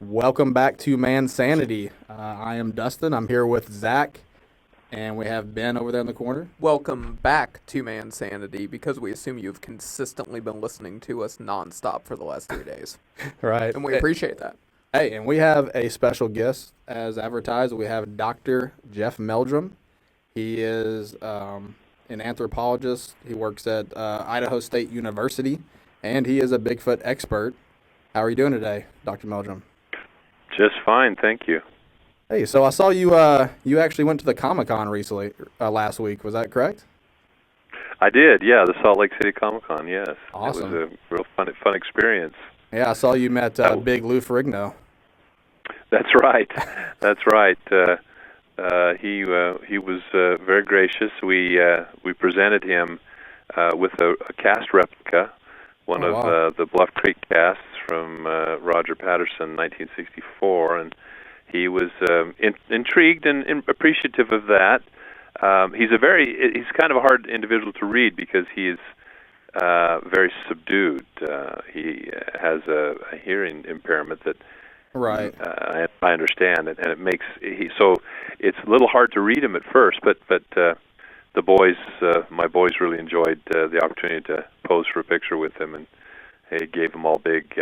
Welcome back to Manssanity. I am Dustin. I'm here with Zach, and we have Ben over there in the corner. Welcome back to Manssanity, because we assume you've consistently been listening to us nonstop for the last 3 days. Right. And we appreciate that. Hey, and we have a special guest as advertised. We have Dr. Jeff Meldrum. He is an anthropologist. He works at Idaho State University, and he is a Bigfoot expert. How are you doing today, Dr. Meldrum? Just fine, thank you. Hey, so I saw you. You actually went to the Comic-Con recently, last week. Was that correct? I did, yeah, the Salt Lake City Comic-Con, yes. Awesome. It was a real fun experience. Yeah, I saw you met Big Lou Ferrigno. That's right. That's right. He was very gracious. We presented him with a cast replica, one of the Bluff Creek casts from Roger Patterson, 1964, and he was intrigued and appreciative of that. He's kind of a hard individual to read because he is very subdued. He has a hearing impairment that right. I understand, and it makes so it's a little hard to read him at first. But the boys, my boys, really enjoyed the opportunity to pose for a picture with him, and he gave them all big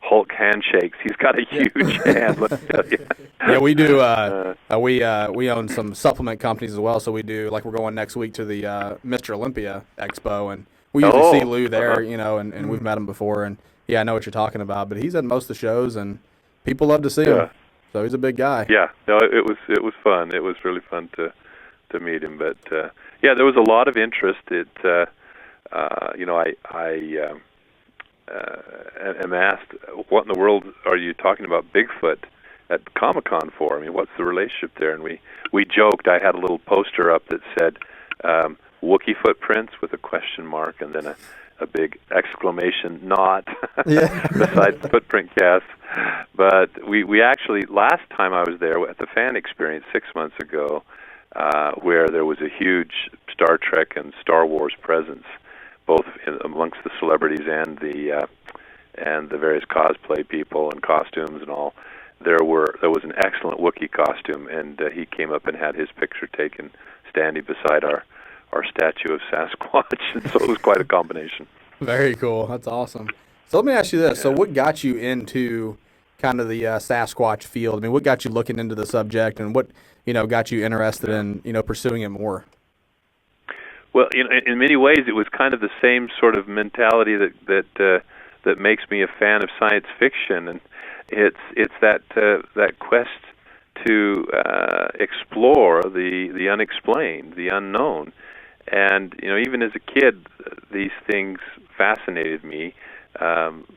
Hulk handshakes. He's got a huge hand. Let me tell you. Yeah, we do. We own some supplement companies as well, so we do. Like, we're going next week to the Mr. Olympia Expo, and we usually see Lou there, and we've met him before, and yeah, I know what you're talking about. But he's at most of the shows, and people love to see him. So he's a big guy. Yeah, no, it was fun. It was really fun to meet him. But yeah, there was a lot of interest. I'm asked, what in the world are you talking about Bigfoot at Comic-Con for? I mean, what's the relationship there? And we joked. I had a little poster up that said Wookiee footprints with a question mark and then a big exclamation not beside the footprint cast. But we actually, last time I was there at the fan experience 6 months ago, where there was a huge Star Trek and Star Wars presence, both amongst the celebrities and the various cosplay people and costumes and all. There was an excellent Wookiee costume, and he came up and had his picture taken standing beside our statue of Sasquatch, and so it was quite a combination. Very cool. That's awesome. So let me ask you this. So what got you into kind of the Sasquatch field? I mean, what got you looking into the subject, and what got you interested in pursuing it more? Well, in many ways, it was kind of the same sort of mentality that makes me a fan of science fiction, and it's that quest to explore the unexplained, the unknown. And even as a kid, these things fascinated me.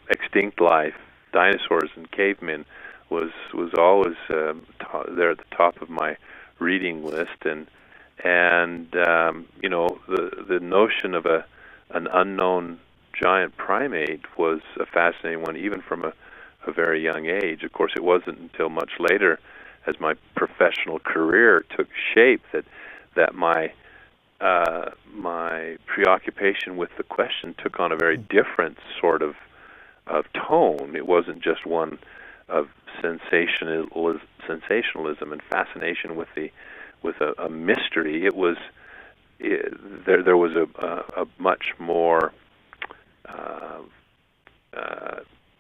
Extinct life, dinosaurs and cavemen was always there at the top of my reading list, and the notion of an unknown giant primate was a fascinating one, even from a very young age. Of course, it wasn't until much later, as my professional career took shape, that my preoccupation with the question took on a very different sort of tone. It wasn't just one of sensationalism and fascination with a mystery. There was a much more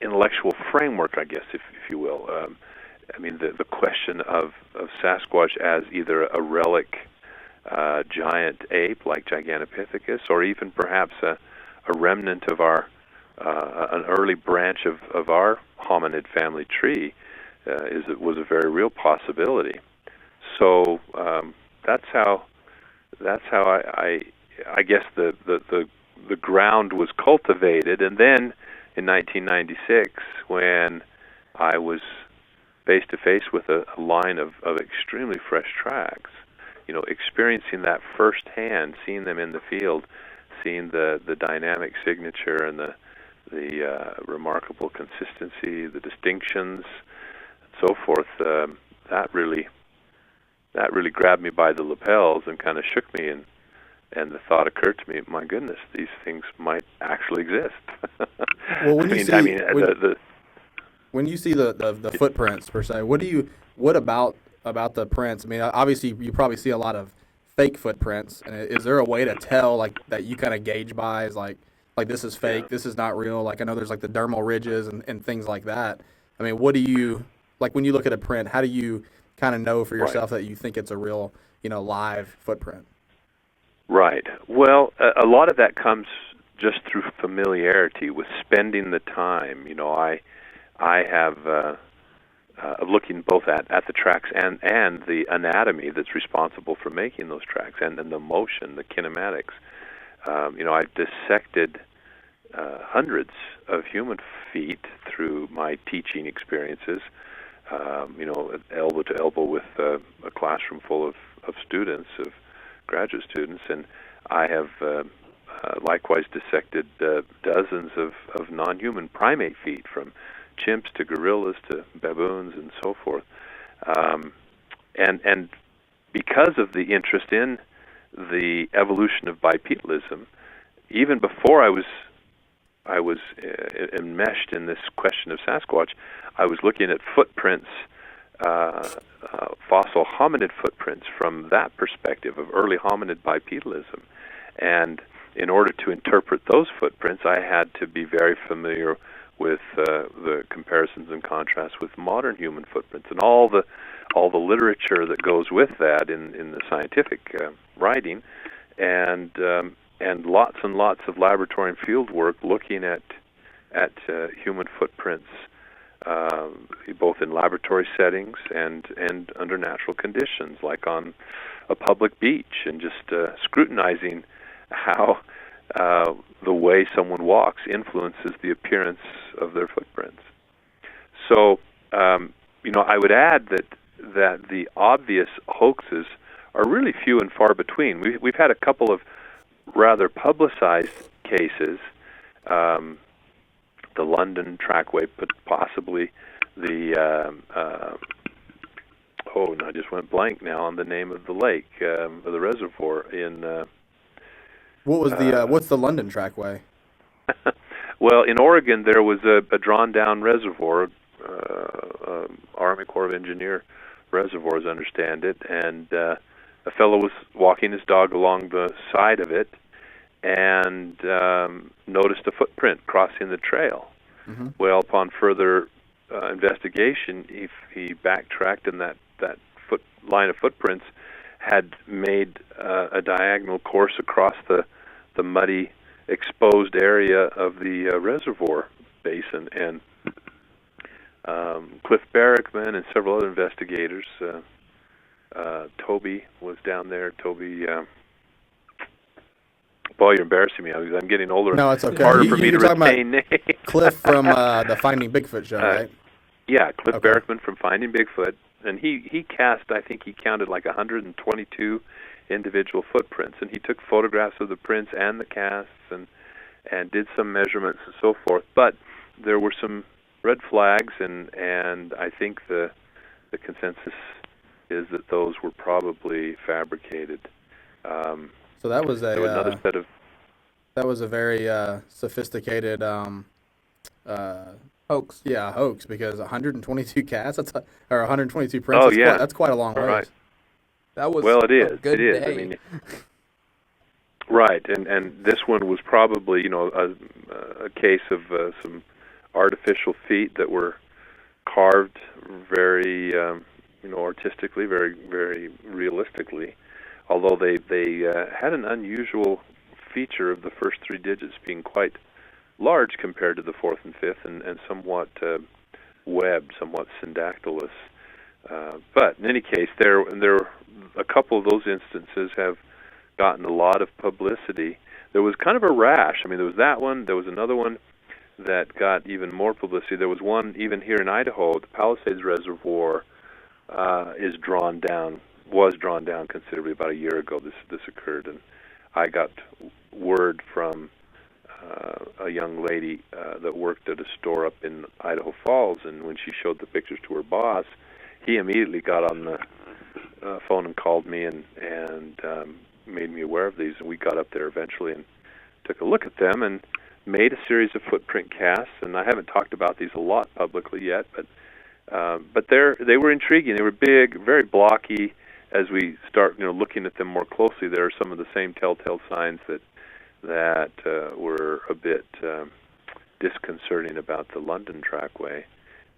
intellectual framework, I guess, if you will. The question of Sasquatch as either a relic giant ape like Gigantopithecus, or even perhaps a remnant of an early branch of our hominid family tree, was a very real possibility. So that's how I guess the ground was cultivated. And then in 1996, when I was face to face with a line of extremely fresh tracks, experiencing that firsthand, seeing them in the field, seeing the dynamic signature and the remarkable consistency, the distinctions, and so forth, that really grabbed me by the lapels and kind of shook me, and the thought occurred to me, my goodness, these things might actually exist. Well, when when you see the footprints per se, what about the prints? I mean, obviously you probably see a lot of fake footprints. And is there a way to tell like that you kind of gauge by is like this is fake, this is not real? Like I know there's like the dermal ridges and things like that. I mean, what do you like when you look at a print? How do you kind of know for yourself that you think it's a real, live footprint? Right. Well, a lot of that comes just through familiarity with spending the time. I have looking both at the tracks and the anatomy that's responsible for making those tracks, and then the motion, the kinematics. I've dissected hundreds of human feet through my teaching experiences, elbow to elbow with a classroom full of students, of graduate students, and I have likewise dissected dozens of non-human primate feet, from chimps to gorillas to baboons and so forth. And because of the interest in the evolution of bipedalism, even before I was enmeshed in this question of Sasquatch, I was looking at footprints, fossil hominid footprints from that perspective of early hominid bipedalism. And in order to interpret those footprints, I had to be very familiar with the comparisons and contrasts with modern human footprints and all the literature that goes with that in the scientific writing, and lots and lots of laboratory and field work looking at human footprints, both in laboratory settings and under natural conditions, like on a public beach, and just scrutinizing how the way someone walks influences the appearance of their footprints. So, I would add that the obvious hoaxes are really few and far between. We've had a couple of rather publicized cases, the London trackway, but possibly the I just went blank now on the name of the lake, of the reservoir in. What was the what's the London trackway? Well, in Oregon there was a drawn down reservoir, Army Corps of Engineer reservoir, as I understand it, and a fellow was walking his dog along the side of it and noticed a footprint crossing the trail. Mm-hmm. Well, upon further investigation, he backtracked, and that line of footprints had made a diagonal course across the muddy, exposed area of the reservoir basin. And Cliff Barrickman and several other investigators, Toby was down there. Toby, boy, you're embarrassing me. I'm getting older. No, it's okay. Harder for me to retain names. Cliff from the Finding Bigfoot show, right? Yeah, Cliff Barrickman from Finding Bigfoot. And he cast, I think he counted like 122 individual footprints, and he took photographs of the prints and the casts and did some measurements and so forth. But there were some red flags, and I think the consensus is that those were probably fabricated. So that was another set of. That was a very sophisticated hoax. Yeah, hoax, because 122 casts, or 122 prints. Oh, yeah. That's quite a long way. Right. That was it is. A good it is. day. I mean, right, and this one was probably a case of some artificial feet that were carved very artistically, very very realistically. Although they had an unusual feature of the first three digits being quite large compared to the fourth and fifth, and somewhat webbed, somewhat syndactylous. But in any case, there a couple of those instances have gotten a lot of publicity. There was kind of a rash. I mean, there was that one. There was another one that got even more publicity. There was one even here in Idaho. The Palisades Reservoir was drawn down considerably about a year ago. This occurred, and I got word from a young lady that worked at a store up in Idaho Falls, and when she showed the pictures to her boss, he immediately got on the phone and called me and made me aware of these, and we got up there eventually and took a look at them, and made a series of footprint casts, and I haven't talked about these a lot publicly yet, but they were intriguing. They were big, very blocky. As we start, looking at them more closely, there are some of the same telltale signs that were a bit disconcerting about the London trackway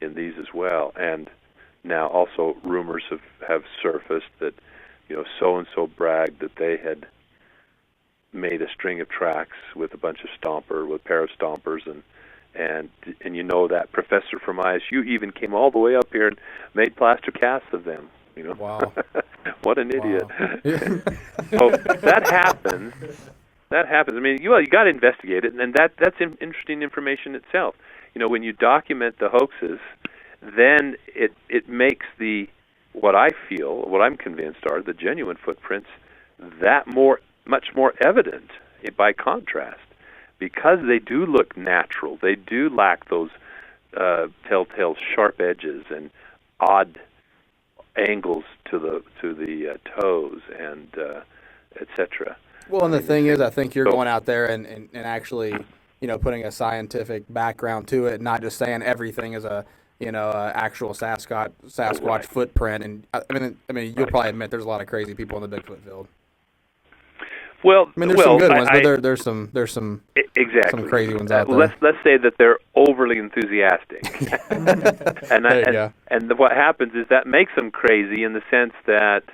in these as well. And now also rumors have surfaced that so-and-so bragged that they had made a string of tracks with a pair of stompers, and that professor from ISU even came all the way up here and made plaster casts of them. Wow. What an idiot. Wow. So that happens. I mean, you got to investigate it, and that's interesting information itself. When you document the hoaxes, then it makes what I'm convinced are the genuine footprints that much more evident by contrast, because they do look natural. They do lack those telltale sharp edges and odd angles to the toes and etc. Well, and the thing is, I think you're going out there and actually, putting a scientific background to it, not just saying everything is a actual Sasquatch Right. footprint. And I mean, you'll probably admit there's a lot of crazy people in the Bigfoot field. Well, I mean, there's some good ones, I, but there's some exactly some crazy ones out there. Let's say that they're overly enthusiastic, and what happens is that makes them crazy in the sense that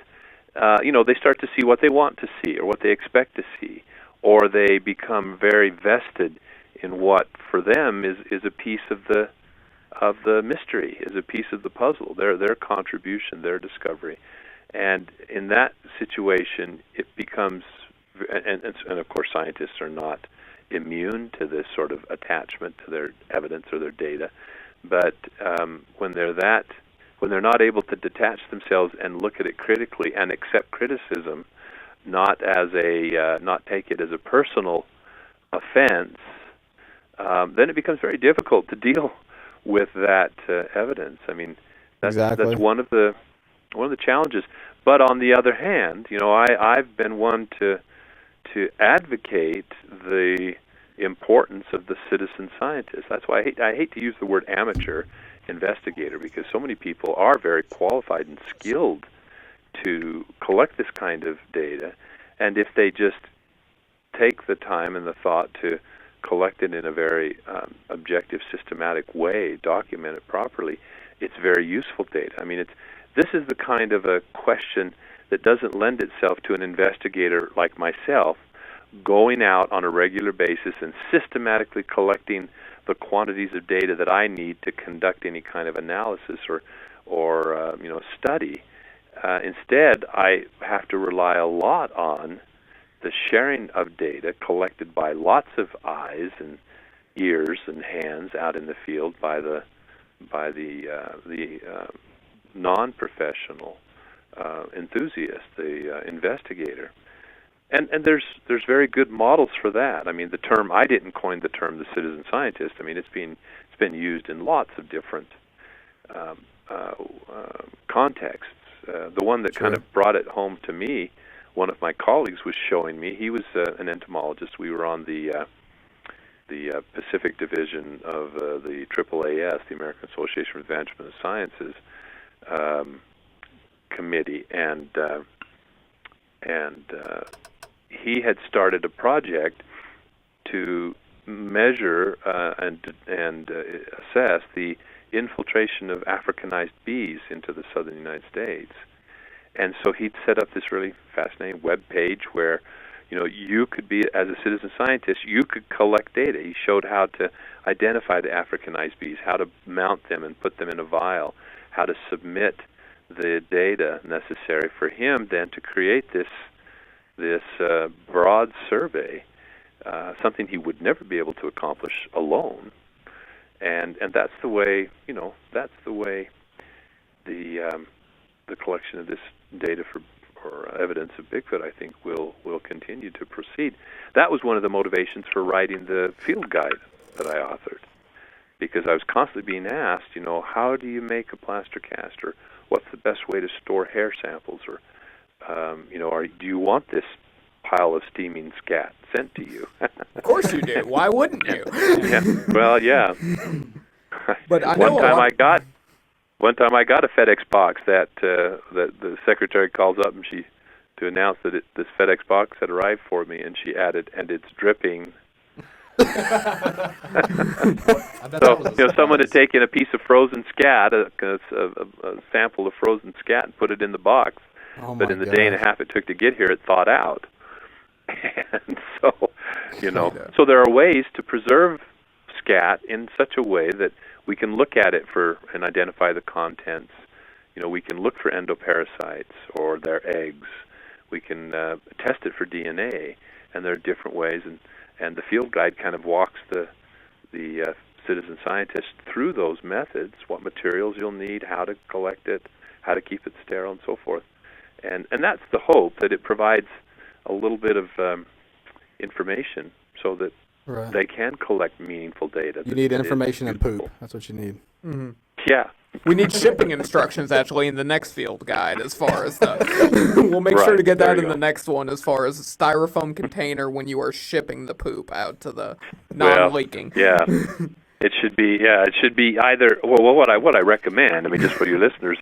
they start to see what they want to see or what they expect to see, or they become very vested in what for them is a piece of the mystery, is a piece of the puzzle, their contribution, their discovery, and in that situation it becomes. And of course, scientists are not immune to this sort of attachment to their evidence or their data. But when they're not able to detach themselves and look at it critically and accept criticism, not take it as a personal offense, then it becomes very difficult to deal with that evidence. I mean, that's one of the challenges. But on the other hand, I've been one to advocate the importance of the citizen scientist. That's why I hate to use the word amateur investigator, because so many people are very qualified and skilled to collect this kind of data, and if they just take the time and the thought to collect it in a very objective, systematic way, document it properly, it's very useful data. I mean, this is the kind of a question that doesn't lend itself to an investigator like myself going out on a regular basis and systematically collecting the quantities of data that I need to conduct any kind of analysis or study. Instead, I have to rely a lot on the sharing of data collected by lots of eyes and ears and hands out in the field by the non-professional enthusiast, the investigator, and there's very good models for that. I mean, I didn't coin the term the citizen scientist. I mean, it's been used in lots of different contexts. The one that kind of brought it home to me, one of my colleagues was showing me. He was an entomologist. We were on the Pacific Division of the AAAS, the American Association for Advancement of Sciences committee, and he had started a project to measure and assess the infiltration of Africanized bees into the southern United States. And so he'd set up this really fascinating web page where, you could be, as a citizen scientist, you could collect data. He showed how to identify the Africanized bees, how to mount them and put them in a vial, how to submit the data necessary for him then to create this broad survey, something he would never be able to accomplish alone. And that's the way the collection of this data for evidence of Bigfoot, I think, will continue to proceed. That was one of the motivations for writing the field guide that I authored, because I was constantly being asked, how do you make a plaster cast, or what's the best way to store hair samples, or do you want this pile of steaming scat sent to you. Of course you do. Why wouldn't you? Yeah. Well, yeah. But I know One time I got a FedEx box that the secretary calls up and to announce that this FedEx box had arrived for me, and she added, "And it's dripping." So, someone had taken a piece of frozen scat, a sample of frozen scat, and put it in the box. But in the day and a half it took to get here, it thawed out. And so, so there are ways to preserve scat in such a way that we can look at it and identify the contents. We can look for endoparasites or their eggs. We can test it for DNA, and there are different ways. And the field guide kind of walks the citizen scientist through those methods, what materials you'll need, how to collect it, how to keep it sterile, and so forth. And that's the hope, that it provides a little bit of information so that they can collect meaningful data. You need information and poop. That's what you need. Mm-hmm. Yeah. We need shipping instructions, actually, in the next field guide as far as we'll make sure to get that in the next one as far as a styrofoam container when you are shipping the poop out to the non-leaking. Well, yeah. It should be either, what I recommend, I mean, just for your listeners,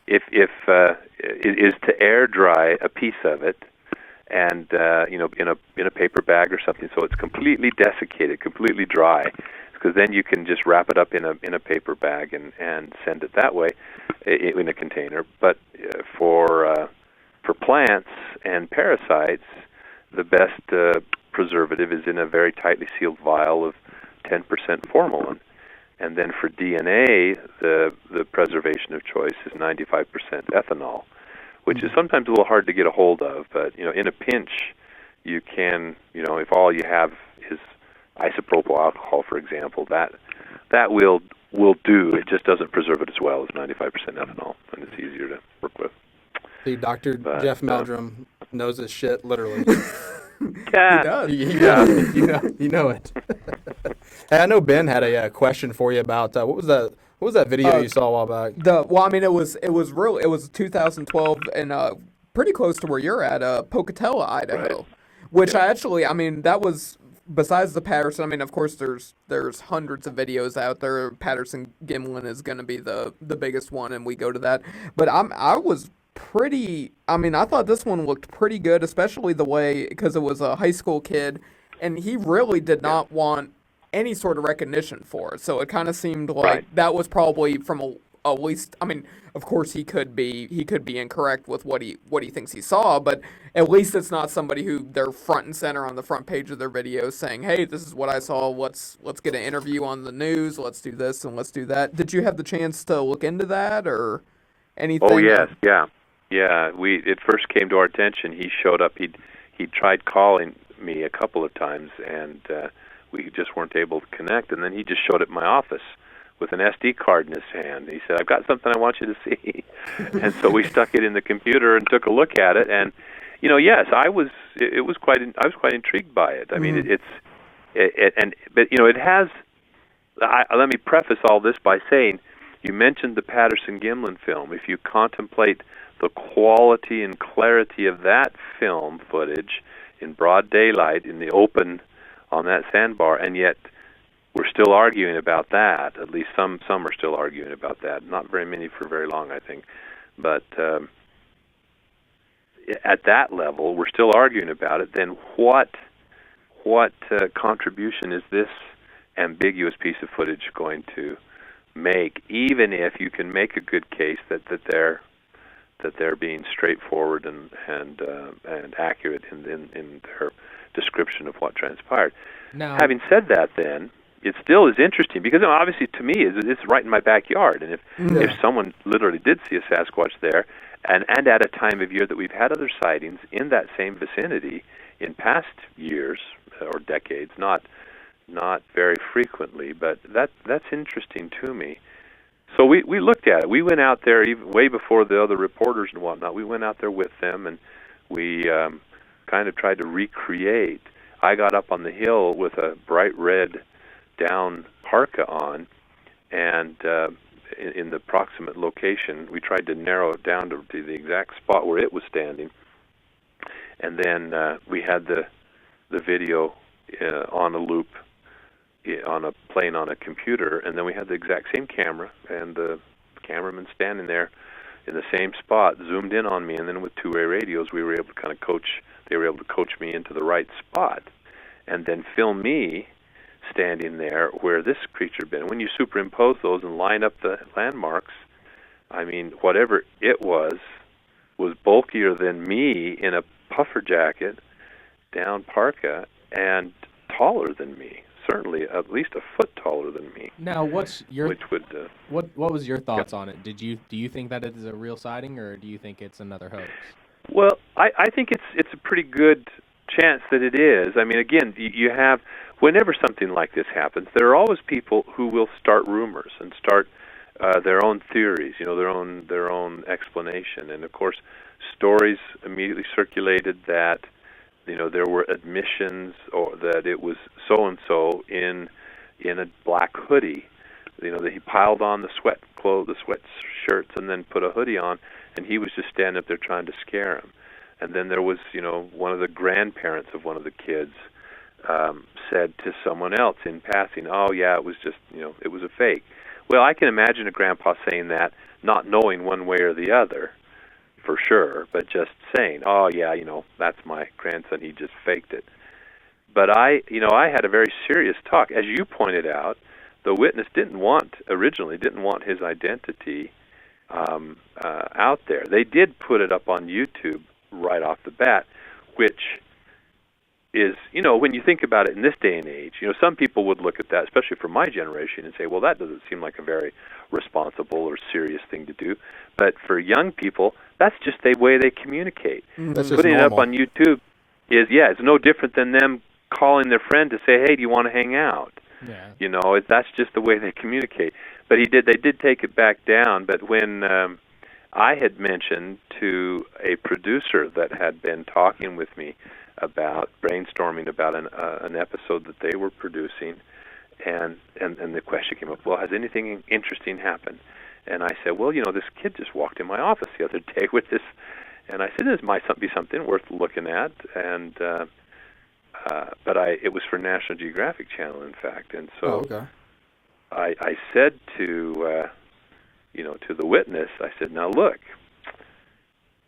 is to air dry a piece of it, and in a paper bag or something, so it's completely desiccated, completely dry, because then you can just wrap it up in a paper bag and send it that way in a container. But for plants and parasites, the best preservative is in a very tightly sealed vial of 10% formalin. And then for DNA, the preservation of choice is 95% ethanol, which is sometimes a little hard to get a hold of. But in a pinch, you can, if all you have is isopropyl alcohol, for example, that will do. It just doesn't preserve it as well as 95% ethanol, and it's easier to work with. See, Dr. Jeff Meldrum knows his shit, literally. Yeah, he does. You know it. Hey, I know Ben had a question for you about what was that video you saw a while back? It was 2012 and pretty close to where you're at, Pocatello, Idaho, right. Which that was. Besides the Patterson, of course, there's hundreds of videos out there. Patterson-Gimlin is going to be the biggest one, and we go to that. But I thought this one looked pretty good, especially the way, because it was a high school kid, and he really did not want any sort of recognition for it. So it kind of seemed like that was probably from at least, of course he could be incorrect with what he thinks he saw, but at least it's not somebody who they're front and center on the front page of their videos saying, "Hey, this is what I saw. Let's get an interview on the news. Let's do this and let's do that." Did you have the chance to look into that or anything? Oh yes, yeah. It first came to our attention. He showed up. He tried calling me a couple of times, and we just weren't able to connect. And then he just showed up at my office with an SD card in his hand. He said, "I've got something I want you to see." And so we stuck it in the computer and took a look at it. And yes, I was quite intrigued by it. I mean, it has. Let me preface all this by saying, you mentioned the Patterson-Gimlin film. If you contemplate the quality and clarity of that film footage in broad daylight in the open on that sandbar, and yet we're still arguing about that. At least some are still arguing about that. Not very many for very long, I think. But at that level, we're still arguing about it. Then what contribution is this ambiguous piece of footage going to make? Even if you can make a good case that they're being straightforward and accurate in their description of what transpired. Now, having said that, then it still is interesting because obviously to me it's right in my backyard, and if someone literally did see a Sasquatch there, and at a time of year that we've had other sightings in that same vicinity in past years or decades, not very frequently, but that's interesting to me. So we looked at it. We went out there even way before the other reporters and whatnot. We went out there with them, and we kind of tried to recreate. I got up on the hill with a bright red down parka on, and in the proximate location, we tried to narrow it down to the exact spot where it was standing. And then we had the video on a loop playing on a computer, and then we had the exact same camera and the cameraman standing there in the same spot, zoomed in on me, and then with two-way radios, we were able to kind of coach. They were able to coach me into the right spot, and then film me standing there where this creature had been. When you superimpose those and line up the landmarks, I mean, whatever it was bulkier than me in a puffer jacket, down parka, and taller than me. Certainly at least a foot taller than me. Now, what's your what was your thoughts yeah. on it? Do you think that it is a real sighting, or do you think it's another hoax? Well, I think it's a pretty good chance that it is. I mean, again, you have, whenever something like this happens, there are always people who will start rumors and start their own theories, their own explanation. And of course, stories immediately circulated that there were admissions or that it was so and so in a black hoodie. That he piled on the sweatshirts and then put a hoodie on, and he was just standing up there trying to scare him. And then there was, one of the grandparents of one of the kids said to someone else in passing, "Oh yeah, it was just, it was a fake." Well, I can imagine a grandpa saying that, not knowing one way or the other, for sure, but just saying, "Oh yeah, that's my grandson. He just faked it." But I had a very serious talk, as you pointed out. The witness originally didn't want his identity out there. They did put it up on YouTube right off the bat, which is, when you think about it in this day and age, some people would look at that, especially for my generation, and say, well, that doesn't seem like a very responsible or serious thing to do. But for young people, that's just the way they communicate. That's just Putting it up normal. on YouTube it's no different than them calling their friend to say, "Hey, do you want to hang out?" Yeah. That's just the way they communicate. But they did take it back down. But when I had mentioned to a producer that had been talking with me about brainstorming about an episode that they were producing, and the question came up, well, has anything interesting happened? And I said, well, this kid just walked in my office the other day with this, and I said, this might be something worth looking at, and but it was for National Geographic Channel, in fact, and so I said to to the witness, I said, now look,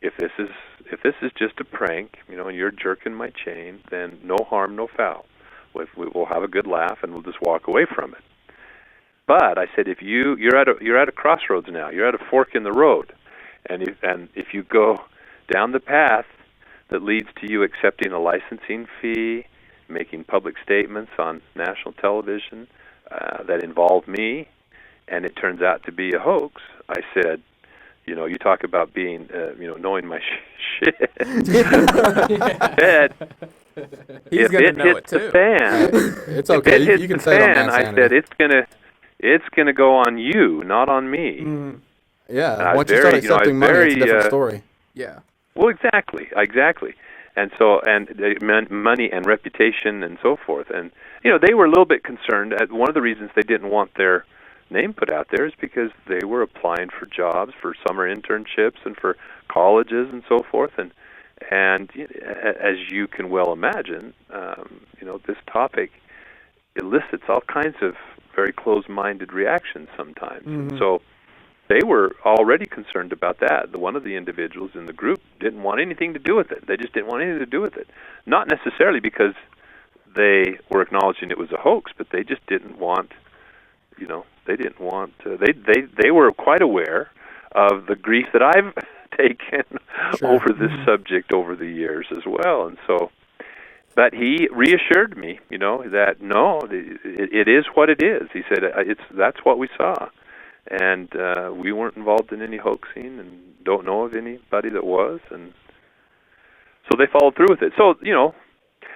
if this is just a prank, and you're jerking my chain, then no harm, no foul. We'll have a good laugh and we'll just walk away from it. But I said, if you're at a crossroads now, you're at a fork in the road, and if you go down the path that leads to you accepting a licensing fee, making public statements on national television that involve me, and it turns out to be a hoax, I said, you talk about being, knowing my shit. He's going to know it too. The fan, it's okay. If it hits you can the say it fan, on I Manssanity. said it's gonna go on you, not on me. Mm. Yeah. Once you start accepting money, it's a different story. Yeah. Well, exactly. And so, money and reputation and so forth. And, they were a little bit concerned. One of the reasons they didn't want their name put out there is because they were applying for jobs, for summer internships, and for colleges and so forth. And as you can well imagine, this topic elicits all kinds of very closed-minded reactions sometimes. Mm-hmm. So they were already concerned about that. One of the individuals in the group didn't want anything to do with it. They just didn't want anything to do with it. Not necessarily because they were acknowledging it was a hoax, but they just didn't want, they didn't want, they were quite aware of the grief that I've taken over this subject over the years as well. And so, but he reassured me, that no, it is what it is. He said, that's what we saw. And we weren't involved in any hoaxing and don't know of anybody that was. And so they followed through with it. So,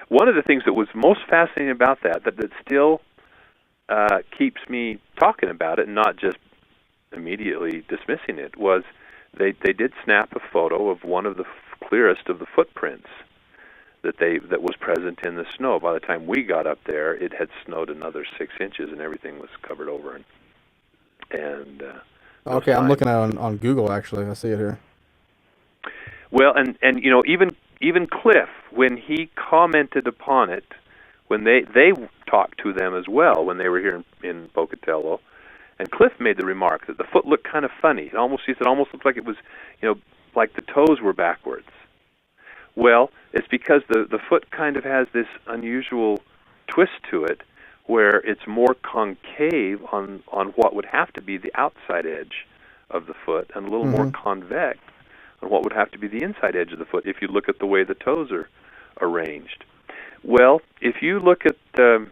one of the things that was most fascinating about that still keeps me talking about it and not just immediately dismissing it, was they did snap a photo of one of the clearest of the footprints that was present in the snow. By the time we got up there, it had snowed another 6 inches and everything was covered over. And okay, I'm looking at it on Google, actually. I see it here. Well, and even Cliff, when he commented upon it, when they talked to them as well when they were here in Pocatello, and Cliff made the remark that the foot looked kind of funny. He said it almost looked like it was, like the toes were backwards. Well, it's because the foot kind of has this unusual twist to it, where it's more concave on what would have to be the outside edge of the foot, and a little more convex on what would have to be the inside edge of the foot if you look at the way the toes are arranged. Well, if you look at the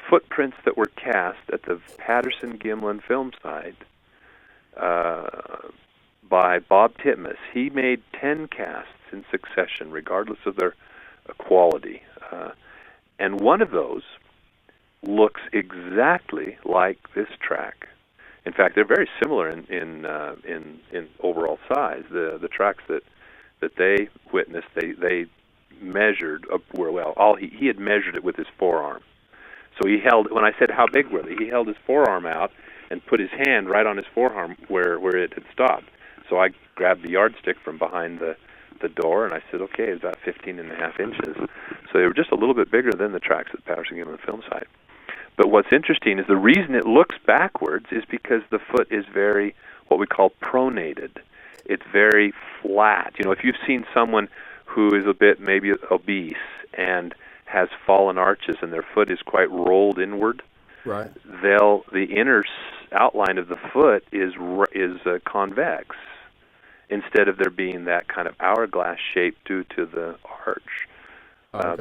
footprints that were cast at the Patterson-Gimlin film site by Bob Titmus, he made 10 casts in succession, regardless of their quality. And one of those looks exactly like this track. In fact, they're very similar in overall size. The tracks that they witnessed, they measured he had measured it with his forearm. So he held, when I said how big were they, he held his forearm out and put his hand right on his forearm where it had stopped. So I grabbed the yardstick from behind the door, and I said, okay, it's about 15.5 inches. So they were just a little bit bigger than the tracks at the Patterson-Gimlin film site. But what's interesting is the reason it looks backwards is because the foot is very, what we call pronated. It's very flat. If you've seen someone who is a bit maybe obese and has fallen arches and their foot is quite rolled inward, right? The inner outline of the foot is convex, instead of there being that kind of hourglass shape due to the arch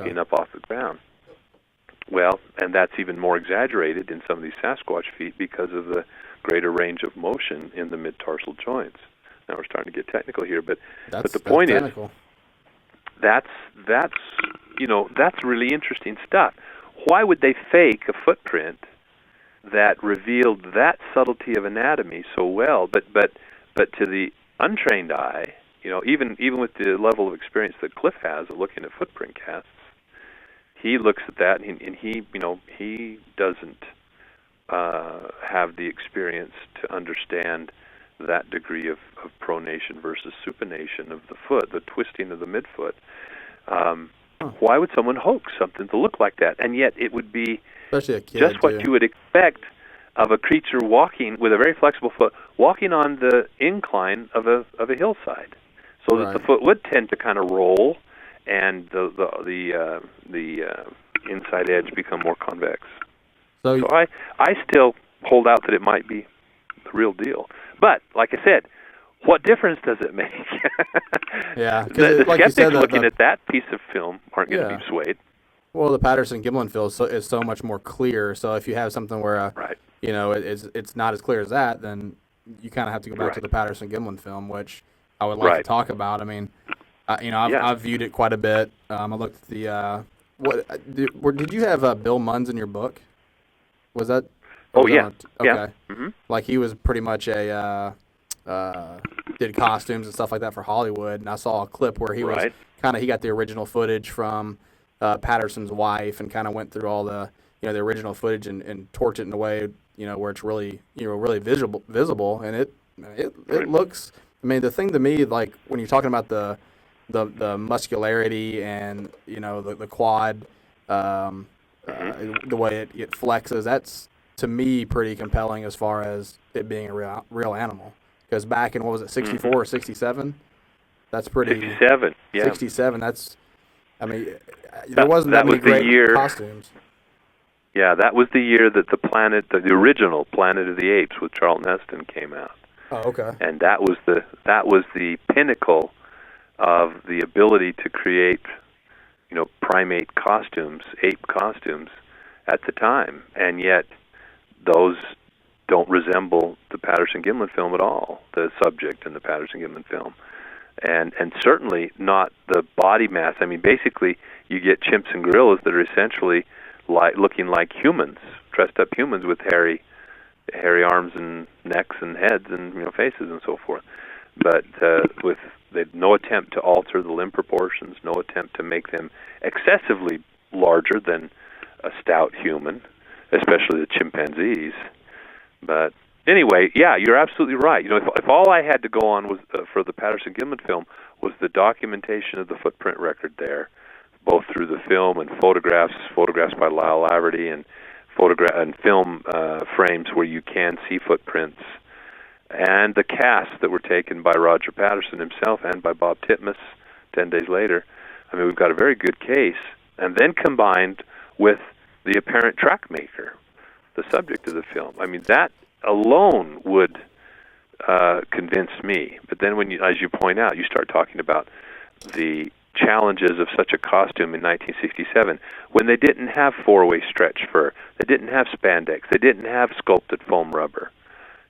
being up off the ground. Well, and that's even more exaggerated in some of these Sasquatch feet because of the greater range of motion in the mid-tarsal joints. Now we're starting to get technical here, but the point is, that's really interesting stuff. Why would they fake a footprint that revealed that subtlety of anatomy so well, but to the untrained eye, even with the level of experience that Cliff has of looking at footprint casts, he looks at that and he doesn't have the experience to understand that degree of pronation versus supination of the foot, the twisting of the midfoot. Why would someone hoax something to look like that? And yet it would be especially a kid, just what you would expect of a creature walking with a very flexible foot, walking on the incline of a hillside, so that the foot would tend to kind of roll, and the inside edge become more convex. So I still hold out that it might be the real deal. But like I said, what difference does it make? Yeah, the skeptics looking at that piece of film aren't going to be swayed. Well, the Patterson-Gimlin film is so much more clear. So if you have something where it's not as clear as that, then you kind of have to go back to the Patterson-Gimlin film, which I would like to talk about. I mean, I've viewed it quite a bit. I looked at the did you have Bill Munns in your book? Was that? Oh yeah. Okay. Yeah. Mm-hmm. Like he was pretty much did costumes and stuff like that for Hollywood, and I saw a clip where he was he got the original footage from Patterson's wife and kind of went through all the the original footage and torched it in a way where it's really really visible, and it looks. I mean, the thing to me, like when you're talking about the muscularity and the quad, the way it flexes, that's to me pretty compelling as far as it being a real animal. Because back in, what was it, 64 or 67? That's pretty... 67, yeah. 67, that's... I mean, there wasn't that many great costumes. Yeah, that was the year that the original Planet of the Apes with Charlton Heston came out. Oh, okay. And that was the pinnacle of the ability to create, primate costumes, ape costumes at the time. And yet, those don't resemble the Patterson-Gimlin film at all, the subject in the Patterson-Gimlin film. And certainly not the body mass. I mean, basically, you get chimps and gorillas that are essentially looking like humans, dressed up humans with hairy arms and necks and heads and faces and so forth. But with no attempt to alter the limb proportions, no attempt to make them excessively larger than a stout human, especially the chimpanzees. But Anyway, yeah, you're absolutely right. You know, if all I had to go on was for the Patterson-Gimlin film was the documentation of the footprint record there, both through the film and photographs by Lyle Laverty, and film frames where you can see footprints, and the casts that were taken by Roger Patterson himself and by Bob Titmus 10 days later. I mean, we've got a very good case, and then combined with the apparent track maker, the subject of the film. I mean, that alone would convince me. But then when you, as you point out, you start talking about the challenges of such a costume in 1967, when they didn't have four-way stretch fur, they didn't have spandex, they didn't have sculpted foam rubber.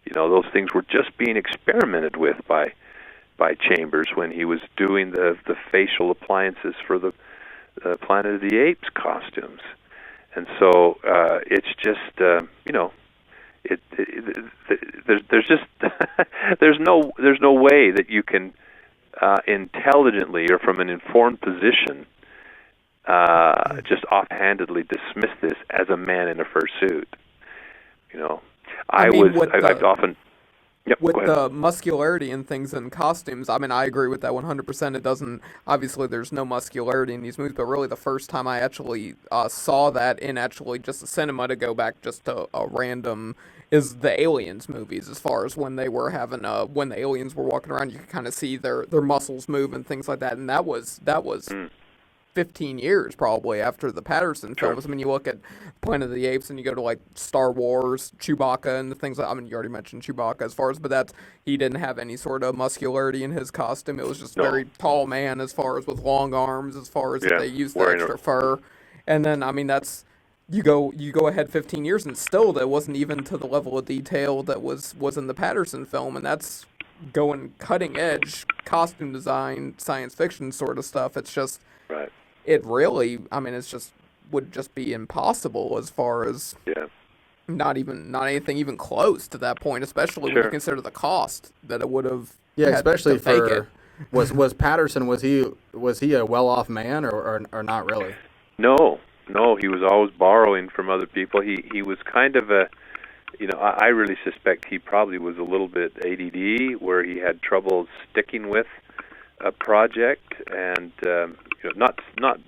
You know, those things were just being experimented with by Chambers when he was doing the facial appliances for the Planet of the Apes costumes. And so it's just, you know, there's just there's no way that you can intelligently or from an informed position just offhandedly dismiss this as a man in a fursuit. You know, I've often. Yep, with the muscularity and things in costumes, I mean, I agree with that 100%. It doesn't, obviously there's no muscularity in these movies, but really the first time I actually saw that in actually just the cinema, to go back just to a random, is the Aliens movies, as far as when they were having, when the aliens were walking around, you could kind of see their muscles move and things like that, and that was 15 years probably after the Patterson films. I mean, you look at Planet of the Apes and you go to like Star Wars, Chewbacca and the things like, I mean, you already mentioned Chewbacca as far as, but he didn't have any sort of muscularity in his costume. It was just very tall man as far as with long arms, as far as if they used the extra fur. And then, I mean, that's, you go ahead 15 years and still that wasn't even to the level of detail that was in the Patterson film, and that's going cutting edge costume design, science fiction sort of stuff. It's just, right. It really, I mean, would just be impossible as far as not anything even close to that point, especially when you consider the cost that it would have. Yeah, especially for was Patterson, was he a well-off man or not really? No, he was always borrowing from other people. He was kind of a, you know, I really suspect he probably was a little bit ADD, where he had trouble sticking with a project, and you know, not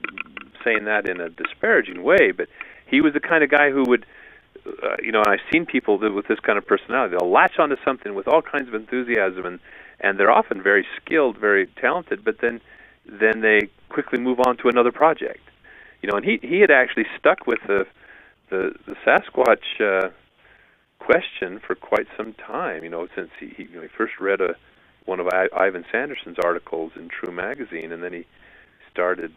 saying that in a disparaging way, but he was the kind of guy who would, you know, and I've seen people with this kind of personality. They'll latch onto something with all kinds of enthusiasm, and they're often very skilled, very talented, but then they quickly move on to another project. You know, and he had actually stuck with the Sasquatch question for quite some time. You know, since he first read one of Ivan Sanderson's articles in True Magazine, and then he started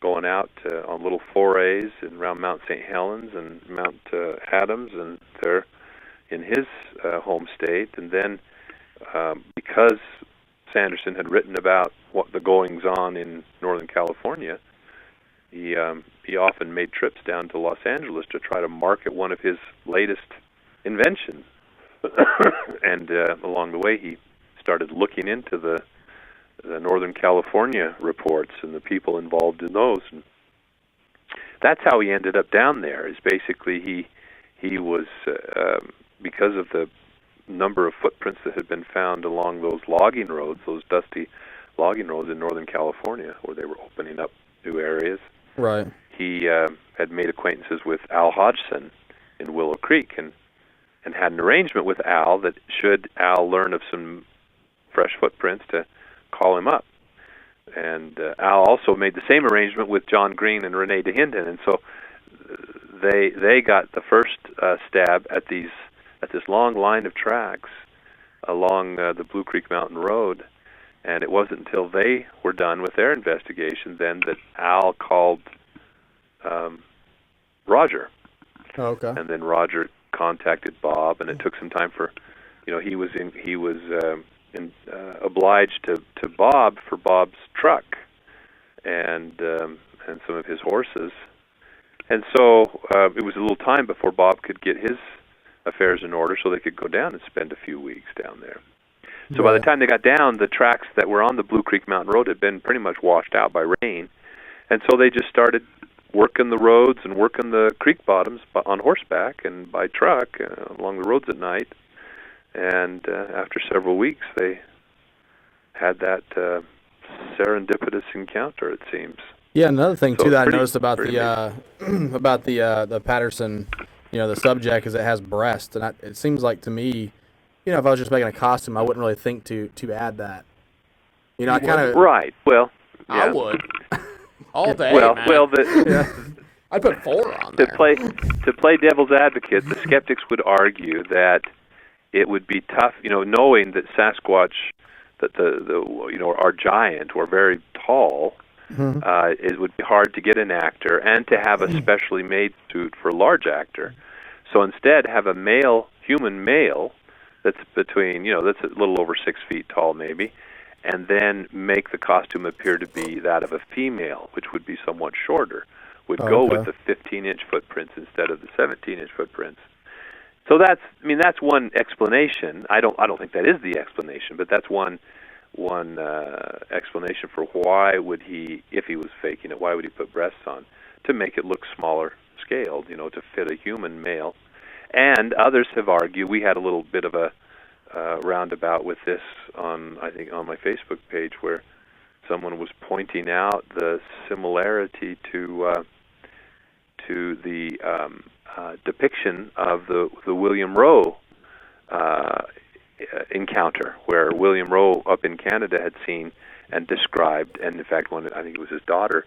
going out on little forays around Mount St. Helens and Mount Adams, and there in his home state. And then because Sanderson had written about what the goings-on in Northern California, he often made trips down to Los Angeles to try to market one of his latest inventions. And along the way, he started looking into the Northern California reports and the people involved in those, and that's how he ended up down there. Is basically he was because of the number of footprints that had been found along those logging roads, those dusty logging roads in Northern California, where they were opening up new areas. Right. He had made acquaintances with Al Hodgson in Willow Creek, and had an arrangement with Al that should Al learn of some fresh footprints, to call him up. And Al also made the same arrangement with John Green and Rene DeHinden, and so they got the first stab at this long line of tracks along the Blue Creek Mountain Road. And it wasn't until they were done with their investigation then that Al called Roger. Oh, okay. And then Roger contacted Bob, and it took some time for, you know, he was obliged to Bob for Bob's truck and some of his horses, and so it was a little time before Bob could get his affairs in order, so they could go down and spend a few weeks down there. So by the time they got down, the tracks that were on the Blue Creek Mountain Road had been pretty much washed out by rain, and so they just started working the roads and working the creek bottoms on horseback and by truck along the roads at night. And after several weeks, they had that serendipitous encounter, it seems. Yeah, another thing too that I noticed about the Patterson, the subject is it has breast, and it seems like to me, if I was just making a costume, I wouldn't really think to add that. I kind of right. Well, yeah. I would all day. Well, man. I'd put 4 on there. To play devil's advocate, the skeptics would argue that it would be tough, knowing that Sasquatch, that are giant or very tall. It would be hard to get an actor and to have a specially made suit for a large actor. So instead, have a human male, that's between, that's a little over 6 feet tall maybe, and then make the costume appear to be that of a female, which would be somewhat shorter. Would go with the 15-inch footprints instead of the 17-inch footprints. So that's one explanation. I don't think that is the explanation, but that's one explanation for why would he, if he was faking it, why would he put breasts on? To make it look smaller scaled, to fit a human male. And others have argued, we had a little bit of a roundabout with this on my Facebook page, where someone was pointing out the similarity to the depiction of the William Roe encounter, where William Roe up in Canada had seen and described, and in fact, I think it was his daughter,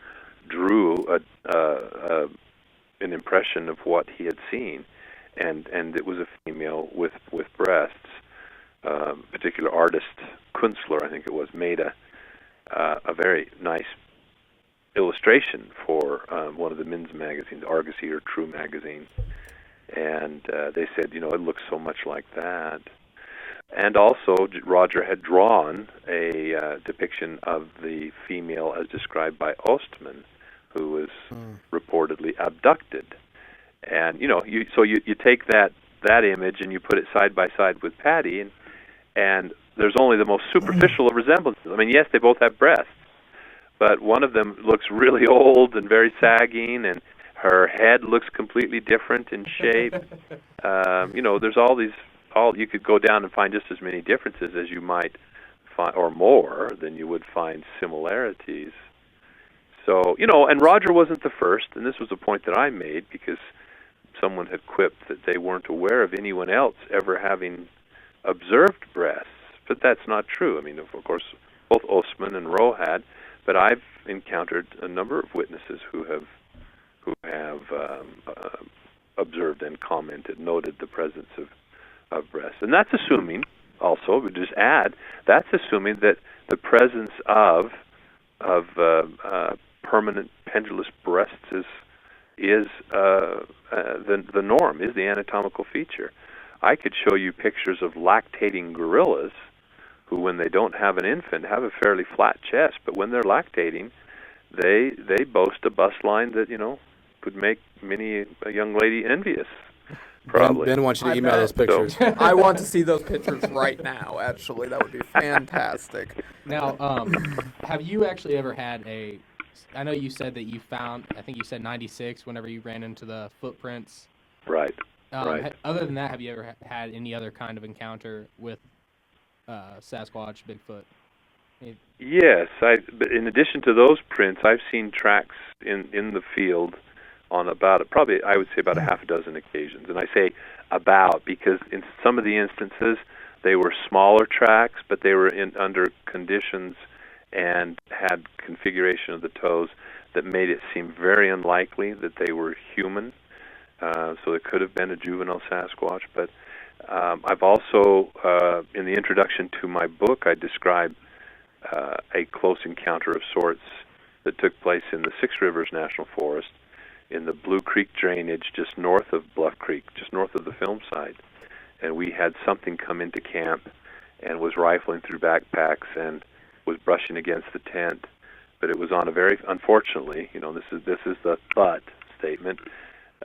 drew an impression of what he had seen, and it was a female with breasts. Particular artist, Kunstler, I think it was, made a very nice illustration for one of the men's magazines, Argosy or True magazine, and they said, it looks so much like that. And also, Roger had drawn a depiction of the female as described by Ostman, who was reportedly abducted. And you take that image and you put it side by side with Patty, and there's only the most superficial of resemblances. I mean, yes, they both have breasts, but one of them looks really old and very sagging, and her head looks completely different in shape. There's you could go down and find just as many differences as you might find, or more than you would find similarities. So, and Roger wasn't the first, and this was a point that I made because someone had quipped that they weren't aware of anyone else ever having observed breasts, but that's not true. I mean, of course, both Ostman and Roe had, but I've encountered a number of witnesses who have observed and noted the presence of breasts, and that's assuming. Also, we just add that's assuming that the presence of permanent pendulous breasts is the norm, is the anatomical feature. I could show you pictures of lactating gorillas who, when they don't have an infant, have a fairly flat chest, but when they're lactating, they boast a bust line that could make many a young lady envious. Probably. Ben wants you to email those pictures. So, I want to see those pictures right now. Actually, that would be fantastic. Now, have you actually ever had I know you said that you found, I think you said 96 whenever you ran into the footprints. Right. Right. Other than that, have you ever had any other kind of encounter with Sasquatch, Bigfoot? Yes. But in addition to those prints, I've seen tracks in the field on probably I would say about a half a dozen occasions. And I say about because in some of the instances they were smaller tracks, but they were under conditions and had configuration of the toes that made it seem very unlikely that they were human. So it could have been a juvenile Sasquatch. But I've also, in the introduction to my book, I describe a close encounter of sorts that took place in the Six Rivers National Forest in the Blue Creek drainage just north of Bluff Creek, just north of the film site. And we had something come into camp and was rifling through backpacks and was brushing against the tent. But it was on a very, unfortunately, this is the but statement.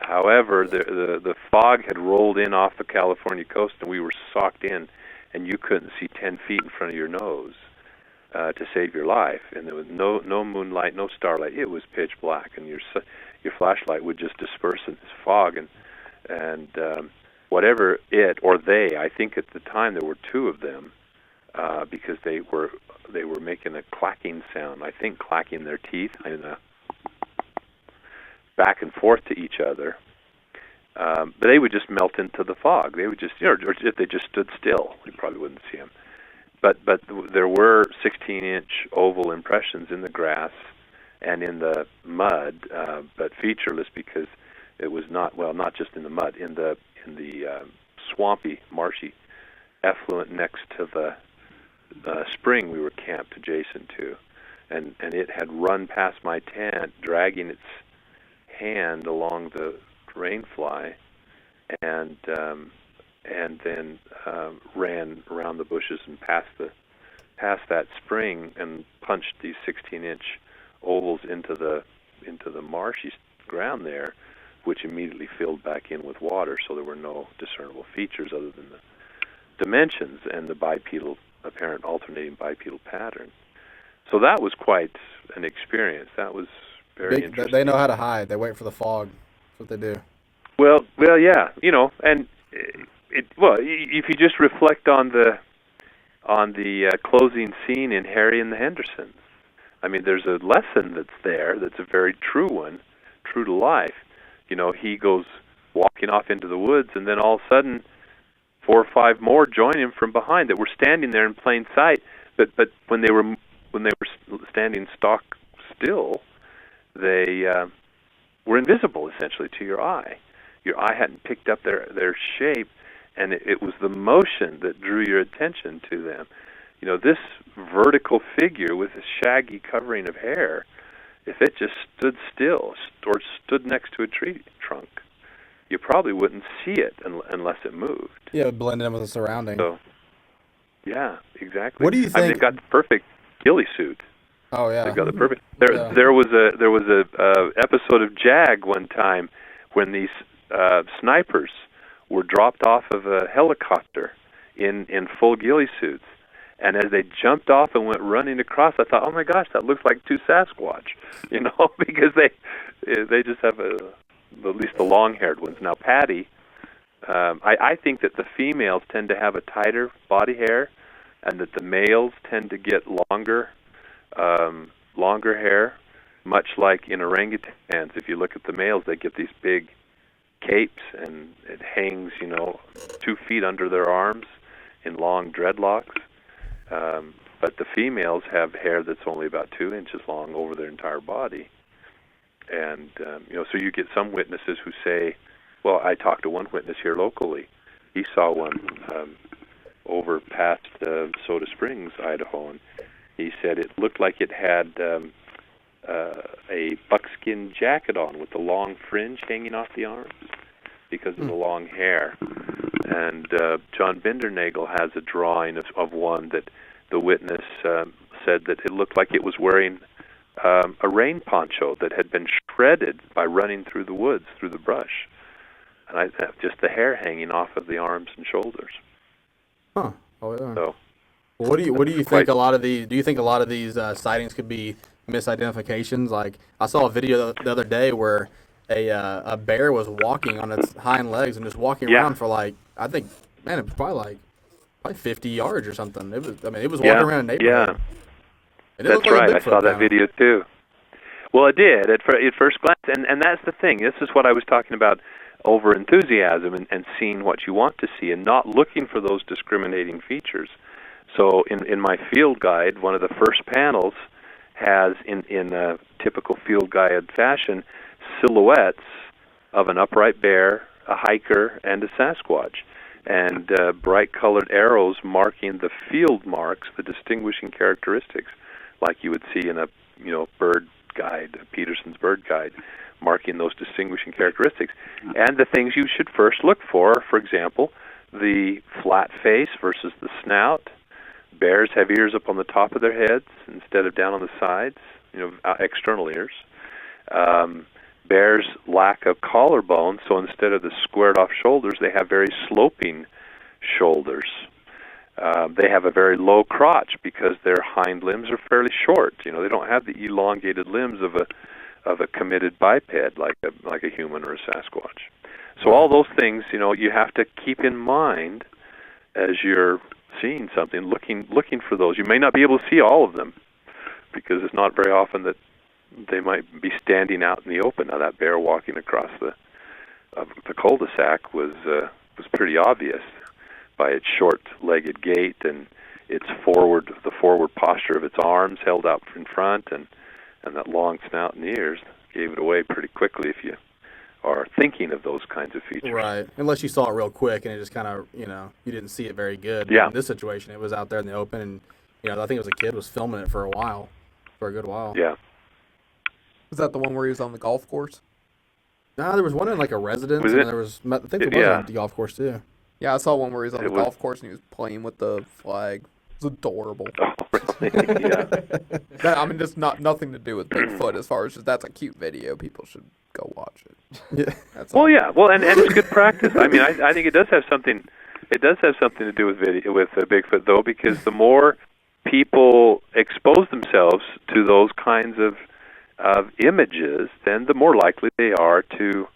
However, the fog had rolled in off the California coast, and we were socked in, and you couldn't see 10 feet in front of your nose to save your life. And there was no moonlight, no starlight. It was pitch black, and your flashlight would just disperse in this fog, and whatever it or they, I think at the time there were two of them, because they were making a clacking sound. I think clacking their teeth in a back and forth to each other. But they would just melt into the fog. They would just, or if they just stood still, we probably wouldn't see them. But there were 16-inch oval impressions in the grass and in the mud, but featureless because it was not just in the mud, in the swampy, marshy effluent next to the spring we were camped adjacent to, and it had run past my tent, dragging its hand along the rainfly, and then ran around the bushes and past that spring and punched these 16-inch ovals into the marshy ground there, which immediately filled back in with water, so there were no discernible features other than the dimensions and the apparent alternating bipedal pattern. So that was quite an experience. That was very interesting. They know how to hide. They wait for the fog. That's what they do. Well, yeah, and if you just reflect on the closing scene in Harry and the Hendersons, I mean, there's a lesson that's there that's a very true one, true to life. He goes walking off into the woods, and then all of a sudden, 4 or 5 more join him from behind that were standing there in plain sight. But when they were standing stock still, they were invisible essentially to your eye. Your eye hadn't picked up their shape, and it was the motion that drew your attention to them. This vertical figure with a shaggy covering of hair, if it just stood still or stood next to a tree trunk, you probably wouldn't see it unless it moved. Yeah, it would blend in with the surroundings. So, yeah, exactly. What do you think? I mean, they've got the perfect ghillie suit. Oh yeah, they've got the perfect. There was a episode of JAG one time when these snipers were dropped off of a helicopter in full ghillie suits. And as they jumped off and went running across, I thought, oh my gosh, that looks like two Sasquatch, because they just have at least the long-haired ones. Now, Patty, I think that the females tend to have a tighter body hair, and that the males tend to get longer hair, much like in orangutans. If you look at the males, they get these big capes, and it hangs, 2 feet under their arms in long dreadlocks. But the females have hair that's only about 2 inches long over their entire body. And, so you get some witnesses who say, well, I talked to one witness here locally. He saw one over past Soda Springs, Idaho, and he said it looked like it had a buckskin jacket on with the long fringe hanging off the arms because of the long hair. And John Bindernagel has a drawing of one that the witness said that it looked like it was wearing a rain poncho that had been shredded by running through the woods, through the brush. And just the hair hanging off of the arms and shoulders. Huh. Oh, yeah. So, well, what do you think a lot of these? Do you think a lot of these sightings could be misidentifications? Like, I saw a video the other day where a bear was walking on its hind legs and just walking around for it was probably 50 yards or something. It was walking around a neighborhood. Yeah, that's right. I saw that video too. Well, it did at first glance, and that's the thing. This is what I was talking about: over enthusiasm and seeing what you want to see, and not looking for those discriminating features. So, in my field guide, one of the first panels has, in a typical field guide fashion, silhouettes of an upright bear, a hiker, and a Sasquatch, and bright-colored arrows marking the field marks, the distinguishing characteristics, like you would see in a bird guide, Peterson's bird guide, marking those distinguishing characteristics, and the things you should first look for example, the flat face versus the snout. Bears have ears up on the top of their heads instead of down on the sides, external ears. Bears lack a collarbone, so instead of the squared-off shoulders, they have very sloping shoulders. They have a very low crotch because their hind limbs are fairly short. They don't have the elongated limbs of of a committed biped like a human or a Sasquatch. So all those things, you have to keep in mind as you're seeing something, looking for those. You may not be able to see all of them because it's not very often that they might be standing out in the open. Now that bear walking across the cul-de-sac was pretty obvious by its short-legged gait and the forward posture of its arms held out in front, and that long snout and ears gave it away pretty quickly if you are thinking of those kinds of features. Right, unless you saw it real quick and it just kind of, you didn't see it very good. Yeah. In this situation, it was out there in the open, and, I think it was a kid was filming it for a good while. Yeah. Was that the one where he was on the golf course? No, there was one in like a residence, Was and it? there was, I think there was a golf course too. Yeah, I saw one where he was on the was- golf course and he was playing with the flag. It was adorable. Oh, really? Yeah. Just nothing to do with Bigfoot as far as that's a cute video. People should go watch it. Yeah. That's all. Well, yeah. Well, and it's good practice. I mean, I think it does have something. It does have something to do with Bigfoot, though, because the more people expose themselves to those kinds of images, then the more likely they are to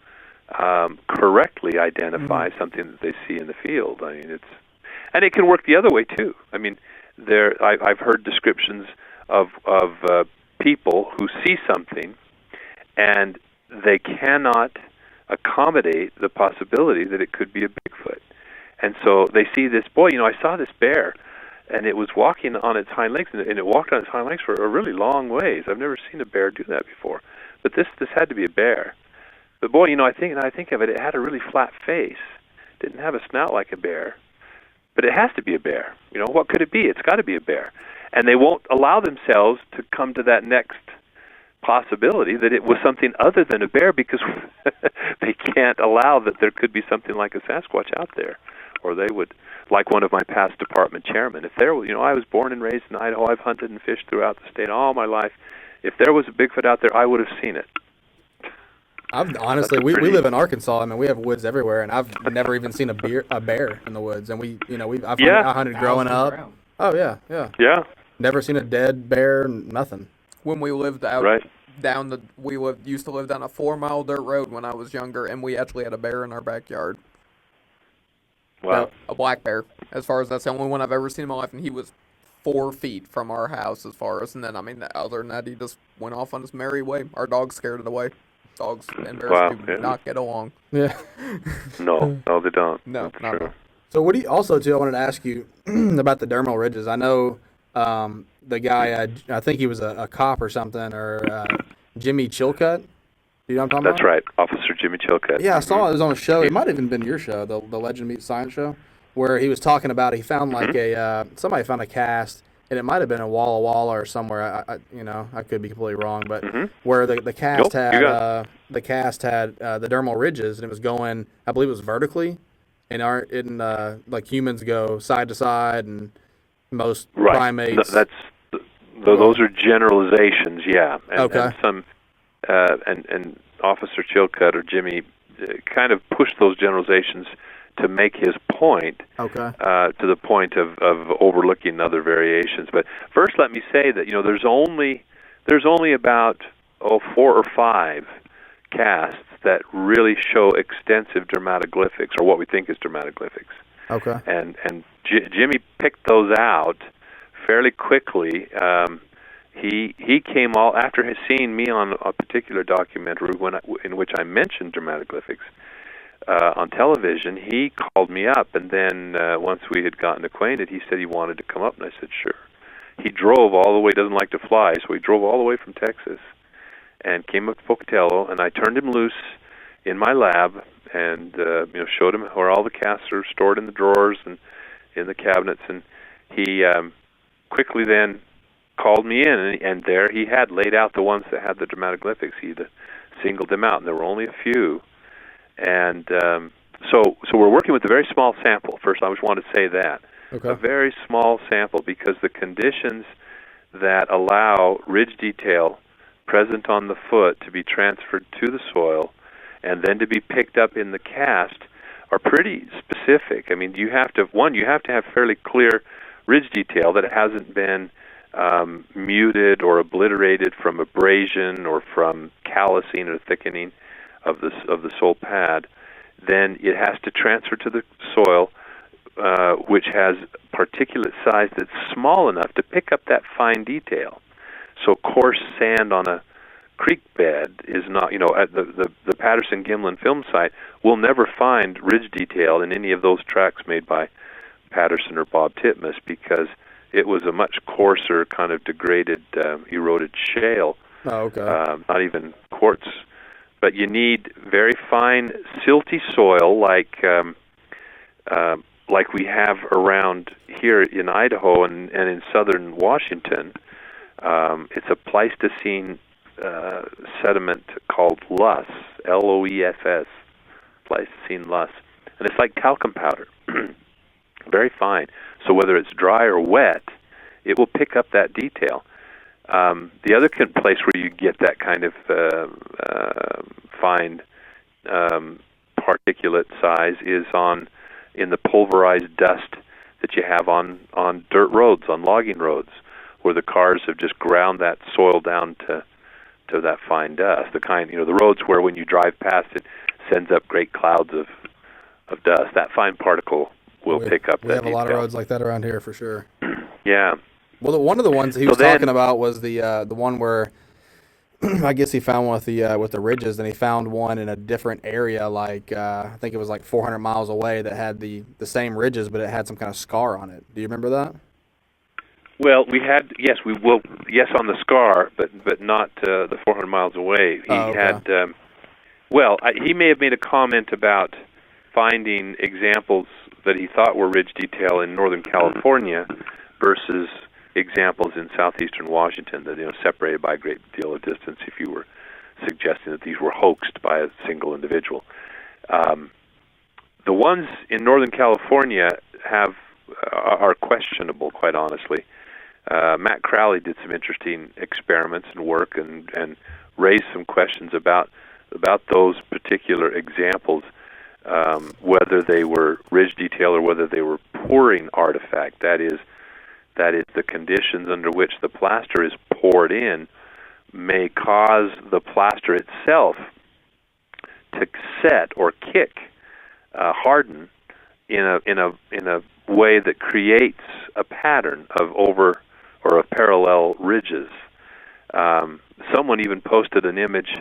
correctly identify something that they see in the field. I mean, and it can work the other way too. I mean, I've heard descriptions of people who see something and they cannot accommodate the possibility that it could be a Bigfoot. And so they see this, I saw this bear, and it was walking on its hind legs, and it walked on its hind legs for a really long ways. I've never seen a bear do that before. But this had to be a bear. But I think of it, it had a really flat face. Didn't have a snout like a bear. But it has to be a bear. What could it be? It's got to be a bear. And they won't allow themselves to come to that next possibility that it was something other than a bear because they can't allow that there could be something like a Sasquatch out there. Or they would, like one of my past department chairmen, if there was, I was born and raised in Idaho, I've hunted and fished throughout the state all my life. If there was a Bigfoot out there, I would have seen it. I've honestly, we live in Arkansas. I mean, we have woods everywhere, and I've never even seen a bear in the woods. And I hunted growing up. Oh yeah. Yeah. Never seen a dead bear, nothing. When we lived out Right. used to live down a 4-mile dirt road when I was younger, and we actually had a bear in our backyard. Wow. A black bear. As far as that's the only one I've ever seen in my life, and he was 4 feet from our house and then, other than that, he just went off on his merry way. Our dogs scared it away. Dogs and bears do not get along. Yeah. No, they don't. No, That's not true. at all. So what do you also too? I wanted to ask you about the dermal ridges. I know the guy. I think he was a cop or something, or Jimmy Chilcutt. You know what I'm talking about? That's right, Officer Jimmy Chilcutt. Yeah, I saw it was on a show. It might have even been your show, the Legend Meets Science show, where he was talking about he found like somebody found a cast, and it might have been in Walla Walla or somewhere. I could be completely wrong, but where the cast had the dermal ridges, and it was going, I believe it was vertically, and like humans go side to side, and most primates. Those are generalizations, yeah. And, okay. And some and Officer Chilcutt or Jimmy kind of pushed those generalizations to make his point. Okay. To the point of overlooking other variations. But first, let me say that there's only about 4 or 5 casts that really show extensive dermatoglyphics, or what we think is dermatoglyphics. Okay. And Jimmy picked those out fairly quickly. He came all after seeing me on a particular documentary in which I mentioned dermatoglyphics on television. He called me up, and then once we had gotten acquainted, he said he wanted to come up, and I said sure. He drove all the way. Doesn't like to fly, so he drove all the way from Texas and came up to Pocatello, and I turned him loose in my lab and showed him where all the casts are stored in the drawers and in the cabinets, and he quickly then called me in, and there he had laid out the ones that had the dermatoglyphics. He'd singled them out, and there were only a few. And so we're working with a very small sample. First, I just want to say that. Okay. A very small sample, because the conditions that allow ridge detail present on the foot to be transferred to the soil and then to be picked up in the cast are pretty specific. I mean, you have to have fairly clear ridge detail that hasn't been muted or obliterated from abrasion or from callousing or thickening of the sole pad, then it has to transfer to the soil, which has particulate size that's small enough to pick up that fine detail. So coarse sand on a creek bed is not, at the Patterson-Gimlin film site, we'll never find ridge detail in any of those tracks made by Patterson or Bob Titmus, because it was a much coarser, kind of degraded, eroded shale. Oh, okay. Not even quartz. But you need very fine, silty soil like we have around here in Idaho and in southern Washington. It's a Pleistocene sediment called loess, Loess, Pleistocene loess. And it's like talcum powder, very fine. So whether it's dry or wet, it will pick up that detail. The other place where you get that kind of fine particulate size is in the pulverized dust that you have on dirt roads, on logging roads, where the cars have just ground that soil down to that fine dust. The kind, the roads where when you drive past it sends up great clouds of dust. That fine particle will pick up that detail. We have a lot of roads like that around here for sure. Yeah. Well, one of the ones he was talking about was the one where I guess he found one with the ridges, and he found one in a different area, like I think it was like 400 miles away, that had the same ridges, but it had some kind of scar on it. Do you remember that? Well, yes, on the scar, but not the 400 miles away. He had, he may have made a comment about finding examples that he thought were ridge detail in Northern California versus examples in southeastern Washington that separated by a great deal of distance, if you were suggesting that these were hoaxed by a single individual. The ones in Northern California are questionable, quite honestly. Matt Crowley did some interesting experiments and work and raised some questions about those particular examples, whether they were ridge detail or whether they were pouring artifact. That is the conditions under which the plaster is poured in may cause the plaster itself to set or kick, harden in a way that creates a pattern of over or of parallel ridges. Someone even posted an image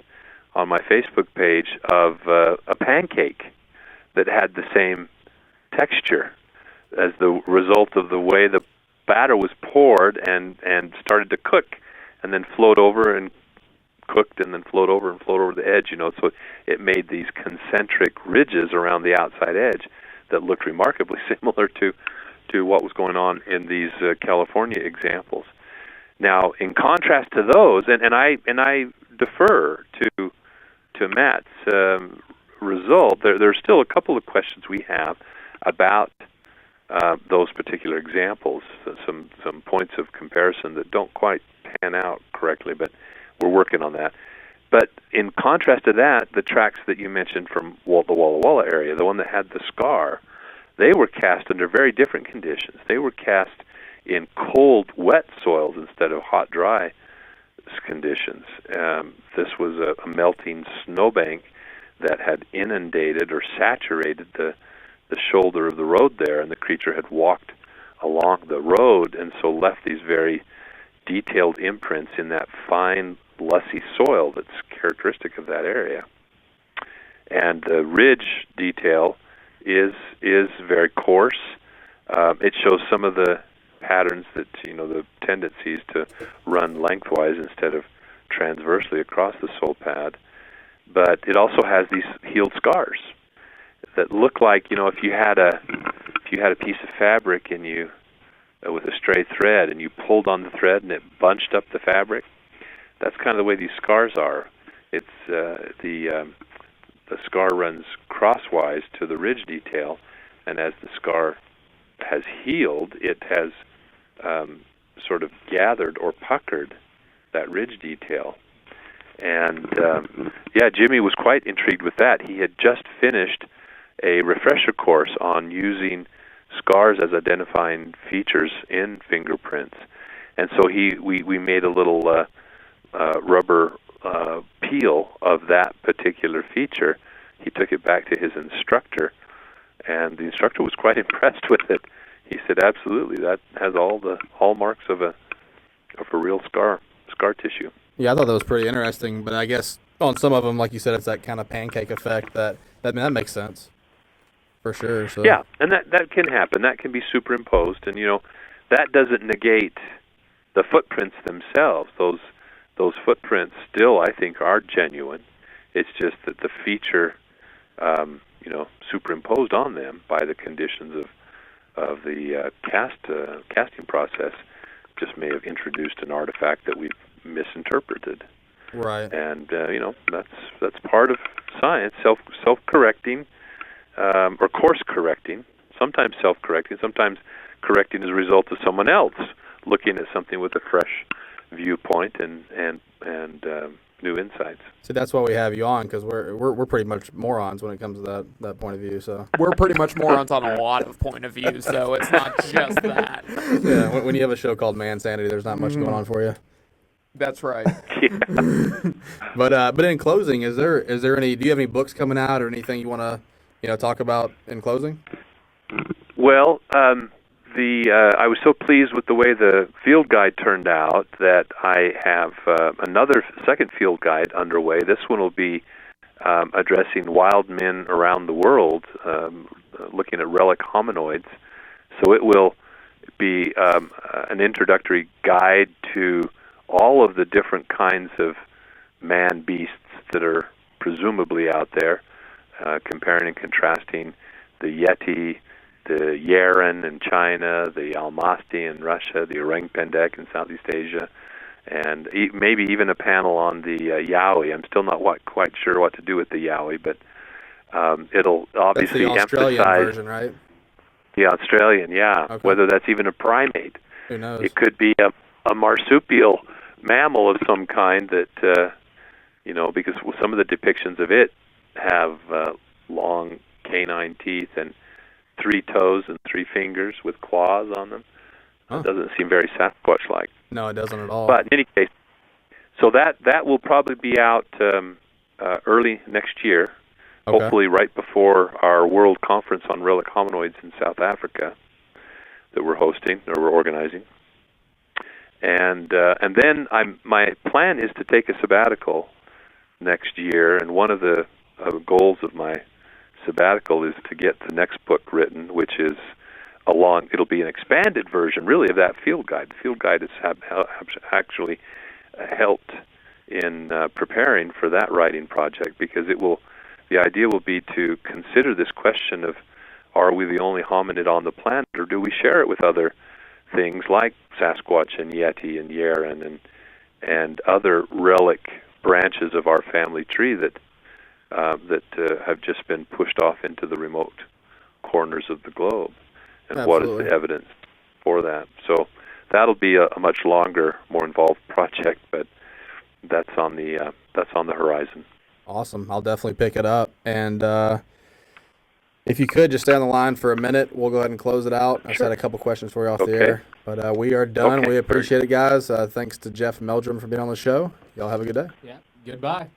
on my Facebook page of a pancake that had the same texture as the result of the way the batter was poured and started to cook and then float over and cooked and then float over the edge, so it made these concentric ridges around the outside edge that looked remarkably similar to what was going on in these California examples. Now, in contrast to those, and I defer to Matt's result, there's still a couple of questions we have about those particular examples, some points of comparison that don't quite pan out correctly, but we're working on that. But in contrast to that, the tracks that you mentioned from the Walla Walla area, the one that had the scar, they were cast under very different conditions. They were cast in cold, wet soils instead of hot, dry conditions. This was a melting snowbank that had inundated or saturated the shoulder of the road there, and the creature had walked along the road and so left these very detailed imprints in that fine, lussy soil that's characteristic of that area. And the ridge detail is very coarse. It shows some of the patterns that, the tendencies to run lengthwise instead of transversely across the sole pad. But it also has these healed scars that look like, if you had a piece of fabric and you with a stray thread and you pulled on the thread and it bunched up the fabric. That's kind of the way these scars are. It's the scar runs crosswise to the ridge detail, and as the scar has healed, it has sort of gathered or puckered that ridge detail. And Jimmy was quite intrigued with that. He had just finished a refresher course on using scars as identifying features in fingerprints, And so we made a little rubber peel of that particular feature. He took it back to his instructor, and the instructor was quite impressed with it. He said, "Absolutely, that has all the hallmarks of a real scar tissue." Yeah, I thought that was pretty interesting, but I guess on some of them, like you said, it's that kind of pancake effect that makes sense for sure. So yeah, and that can happen. That can be superimposed, and that doesn't negate the footprints themselves. Those footprints still, I think, are genuine. It's just that the feature, superimposed on them by the conditions of the casting process, just may have introduced an artifact that we've misinterpreted. Right. And that's part of science, self-correcting, or course-correcting. Sometimes self-correcting, sometimes correcting as a result of someone else looking at something with a fresh viewpoint and new insights. So that's why we have you on, because we're pretty much morons when it comes to that point of view. So we're pretty much morons on a lot of point of views, so it's not just that. Yeah, when you have a show called Manssanity, there's not much going on for you. That's right. Yeah. But in closing, is there any? Do you have any books coming out or anything you want to talk about in closing? Well, I was so pleased with the way the field guide turned out that I have another second field guide underway. This one will be addressing wild men around the world, looking at relic hominoids. So it will be an introductory guide to all of the different kinds of man-beasts that are presumably out there, comparing and contrasting the Yeti, the Yeren in China, the Almasti in Russia, the Orang-Pendek in Southeast Asia, and maybe even a panel on the Yowie. I'm still not quite sure what to do with the Yowie, but it'll obviously that's the Australian emphasize version, right? the Australian, yeah. Okay. Whether that's even a primate. Who knows? It could be a marsupial mammal of some kind that, because some of the depictions of it have long canine teeth and 3 toes and 3 fingers with claws on them. Huh. It doesn't seem very Sasquatch-like. No, it doesn't at all. But in any case, so that will probably be out early next year, Okay. hopefully right before our World Conference on Relic Hominoids in South Africa that we're hosting or we're organizing. And then my plan is to take a sabbatical next year, and one of the goals of my sabbatical is to get the next book written, which is it'll be an expanded version really of that field guide. The field guide has actually helped in preparing for that writing project, because the idea will be to consider this question of, are we the only hominid on the planet, or do we share it with other things like Sasquatch and Yeti and Yeren and other relic branches of our family tree that have just been pushed off into the remote corners of the globe, and Absolutely. What is the evidence for that? So that'll be a much longer, more involved project, but that's on the horizon. Awesome. I'll definitely pick it up. And if you could just stay on the line for a minute, we'll go ahead and close it out. I just had a couple questions for you off the air. But we are done. Okay. We appreciate it, guys. Thanks to Jeff Meldrum for being on the show. Y'all have a good day. Yeah. Goodbye.